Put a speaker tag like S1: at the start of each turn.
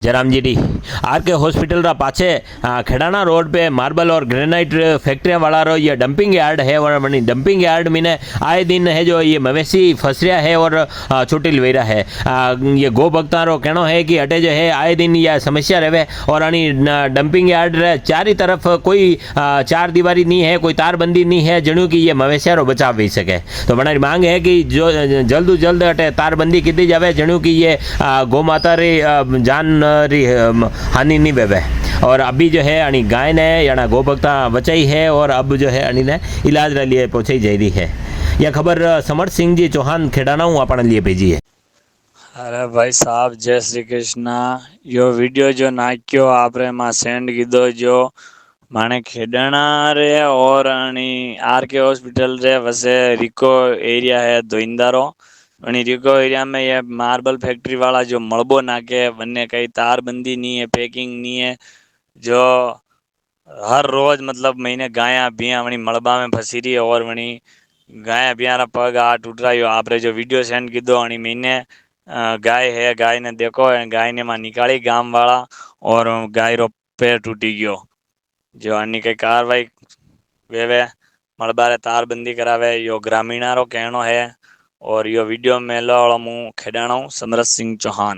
S1: Jairam G D R के hospital रा पाछे खेड़ाना रोड पे मार्बल और ग्रेनाइट फैक्ट्री वाला रो ये डंपिंग यार्ड है। और डंपिंग यार्ड में आए दिन है जो ये मवेशी फंस रहा है और चोटिल वेरा है। ये गो भक्ता रो कहना है कि अटे जो है आए दिन यह समस्या रहे। और अनी डंपिंग यार्ड चारी तरफ कोई चार दीवारी नहीं है, कोई तारबंदी नहीं है जणु कि ये मवेशिया रो बचाव भी सके। तो बनारी मांग है कि जो जल्द जल्द अटे तारबंदी की जाए जणु कि ये गौ माता री जान हानि नहीं बेबे। और अभी जो है अणी गाय ने याना गो भक्ता बचाई है और अब जो है अणी ने इलाज के लिए पहुंचाई जा रही है। यह खबर समर्थ सिंह जी चौहान खेडाना हूँ अपने लिए भेजी है।
S2: अरे भाई साहब जय श्री कृष्ण। यो वीडियो जो नाख्यो आपरे मां सेंड कीधो जो माने खेडाना रे और आर के हॉस्पिटल रे वैसे रिको एरिया है धोइंदारो। रिको एरिया में ये मार्बल फैक्ट्री वाला जो मलबो नाके वन्ने कई तारबंदी नहीं है, पैकिंग नहीं है। जो हर रोज मतलब महीने गाया बिया वणी मलबा में फंसी रही है और वणी गाय बिया रा पग आ टूट रहा है। आपरे जो वीडियो सेंड कीधो अणी महीने गाय है, गाय ने देखो गाय ने मां निकाली गाम वाला और गाय रो पैर टूटी गयो। जो आनी कई कार्रवाई वेवे मलबारे तारबंदी करावे यो ग्रामीणा रो कहनो है। और यो वीडियो मेलो वाला मु खेडाणो समरत सिंह चौहान।